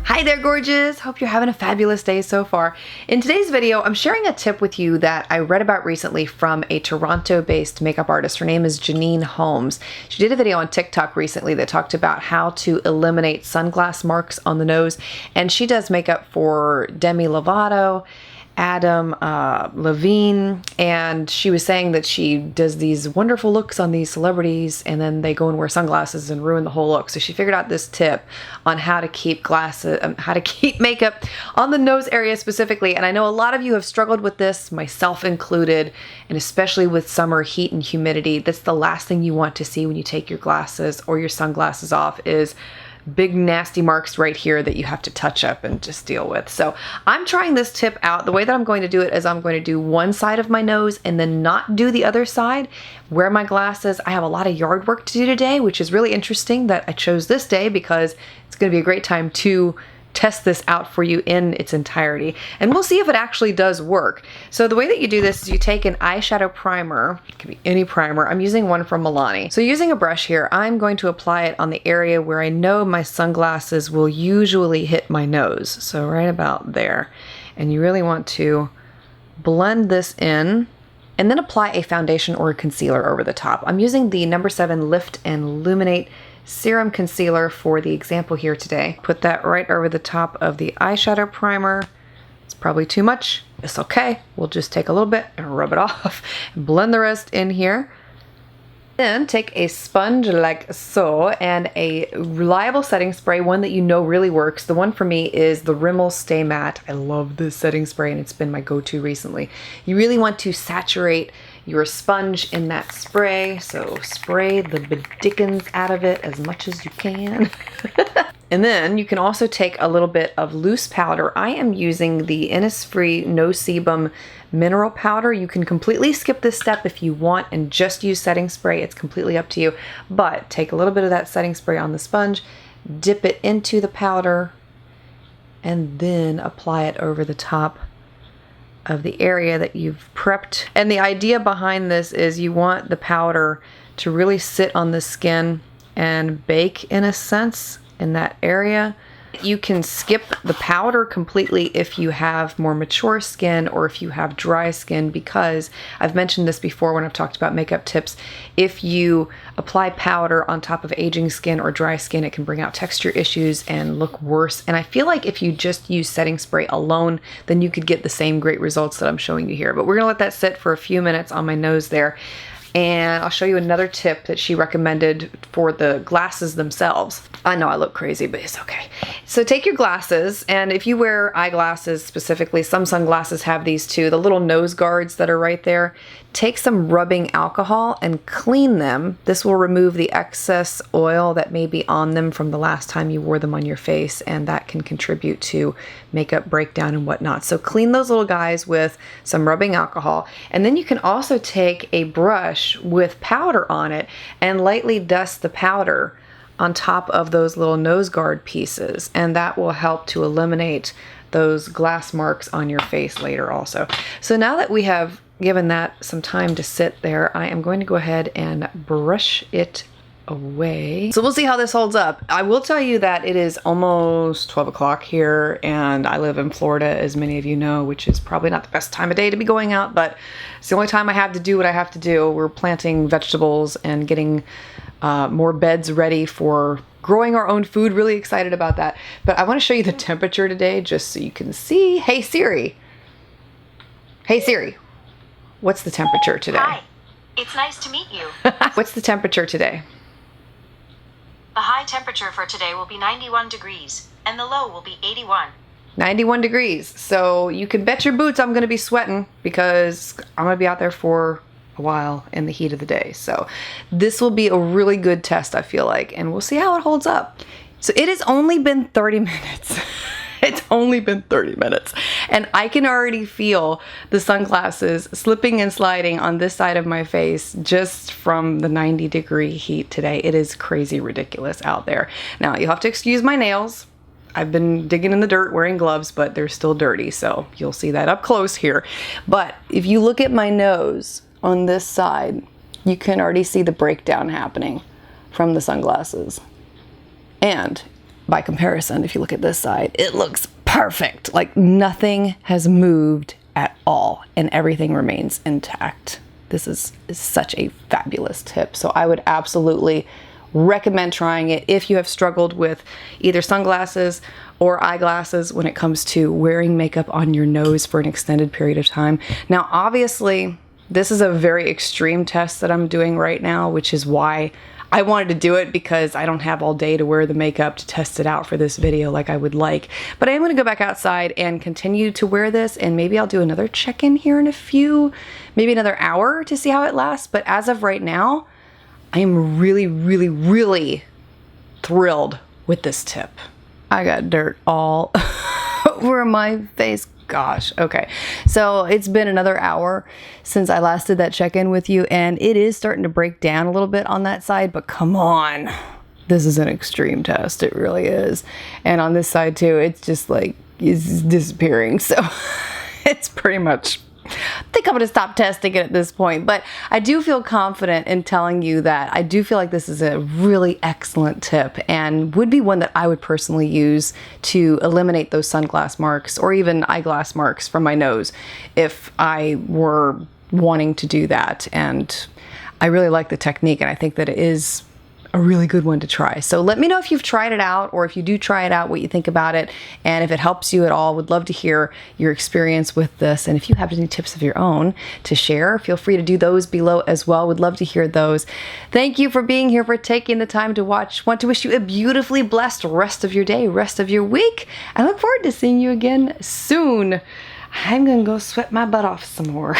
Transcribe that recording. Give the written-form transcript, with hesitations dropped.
Hi there, gorgeous! Hope you're having a fabulous day so far. In today's video, I'm sharing a tip with you that I read about recently from a Toronto-based makeup artist. Her name is Janine Holmes. She did a video on TikTok recently that talked about how to eliminate sunglass marks on the nose, and she does makeup for Demi Lovato, Adam Levine, and she was saying that she does these wonderful looks on these celebrities and then they go and wear sunglasses and ruin the whole look. So she figured out this tip on how to keep makeup on the nose area specifically. And I know a lot of you have struggled with this, myself included, and especially with summer heat and humidity. That's the last thing you want to see when you take your glasses or your sunglasses off is big nasty marks right here that you have to touch up and just deal with. So I'm trying this tip out. The way that I'm going to do it is I'm going to do one side of my nose and then not do the other side. Wear my glasses. I have a lot of yard work to do today, which is really interesting that I chose this day because it's going to be a great time to test this out for you in its entirety. And we'll see if it actually does work. So the way that you do this is you take an eyeshadow primer. It can be any primer. I'm using one from Milani. So using a brush here, I'm going to apply it on the area where I know my sunglasses will usually hit my nose. So right about there. And you really want to blend this in and then apply a foundation or a concealer over the top. I'm using the No. 7 Lift and Illuminate Serum Concealer for the example here today. Put that right over the top of the eyeshadow primer. It's probably too much. It's okay. We'll just take a little bit and rub it off. Blend the rest in here. Then take a sponge like so and a reliable setting spray, one that you know really works. The one for me is the Rimmel Stay Matte. I love this setting spray and it's been my go-to recently. You really want to saturate your sponge in that spray, so spray the dickens out of it as much as you can. And then you can also take a little bit of loose powder. I am using the Innisfree No Sebum mineral powder. You can completely skip this step if you want and just use setting spray. It's completely up to you. But take a little bit of that setting spray on the sponge, dip it into the powder, and then apply it over the top of the area that you've prepped. And the idea behind this is you want the powder to really sit on the skin and bake in a sense in that area. You can skip the powder completely if you have more mature skin or if you have dry skin, because I've mentioned this before when I've talked about makeup tips. If you apply powder on top of aging skin or dry skin, it can bring out texture issues and look worse. And I feel like if you just use setting spray alone, then you could get the same great results that I'm showing you here. But we're gonna let that sit for a few minutes on my nose there. And I'll show you another tip that she recommended for the glasses themselves. I know I look crazy, but it's okay. So take your glasses, and if you wear eyeglasses specifically, some sunglasses have these too, the little nose guards that are right there. Take some rubbing alcohol and clean them. This will remove the excess oil that may be on them from the last time you wore them on your face, and that can contribute to makeup breakdown and whatnot. So clean those little guys with some rubbing alcohol, and then you can also take a brush with powder on it and lightly dust the powder on top of those little nose guard pieces, and that will help to eliminate those glass marks on your face later also. So now that we have given that some time to sit there, I am going to go ahead and brush it away. So we'll see how this holds up. I will tell you that it is almost 12 o'clock here, and I live in Florida, as many of you know, which is probably not the best time of day to be going out, but it's the only time I have to do what I have to do. We're planting vegetables and getting more beds ready for growing our own food. Really excited about that. But I want to show you the temperature today just so you can see. Hey Siri. Hey Siri. What's the temperature today? Hi. It's nice to meet you. What's the temperature today? The high temperature for today will be 91 degrees, and the low will be 81. 91 degrees. So you can bet your boots I'm going to be sweating because I'm going to be out there for a while in the heat of the day. So this will be a really good test, I feel like, and we'll see how it holds up. So it has only been 30 minutes. It's only been 30 minutes and I can already feel the sunglasses slipping and sliding on this side of my face just from the 90-degree heat today. It is crazy ridiculous out there. Now you'll have to excuse my nails. I've been digging in the dirt wearing gloves, but they're still dirty, so you'll see that up close here. But if you look at my nose on this side, you can already see the breakdown happening from the sunglasses. And by comparison, if you look at this side, it looks perfect. Like nothing has moved at all and everything remains intact. This is such a fabulous tip. So I would absolutely recommend trying it if you have struggled with either sunglasses or eyeglasses when it comes to wearing makeup on your nose for an extended period of time. Now, obviously, this is a very extreme test that I'm doing right now, which is why I wanted to do it, because I don't have all day to wear the makeup to test it out for this video like I would like. But I am going to go back outside and continue to wear this, and maybe I'll do another check-in here in maybe another hour to see how it lasts. But as of right now, I am really, really, really thrilled with this tip. I got dirt all over my face. Gosh, okay. So it's been another hour since I last did that check-in with you, and it is starting to break down a little bit on that side, but come on. This is an extreme test. It really is. And on this side too, it's just like, it's disappearing. So it's pretty much, I think I'm going to stop testing it at this point, but I do feel confident in telling you that I do feel like this is a really excellent tip and would be one that I would personally use to eliminate those sunglass marks or even eyeglass marks from my nose if I were wanting to do that. And I really like the technique, and I think that it is a really good one to try. So let me know if you've tried it out, or if you do try it out, what you think about it, and if it helps you at all. Would love to hear your experience with this, and if you have any tips of your own to share, feel free to do those below as well. Would love to hear those. Thank you for being here, for taking the time to watch. Want to wish you a beautifully blessed rest of your day, rest of your week. I look forward to seeing you again soon. I'm gonna go sweat my butt off some more.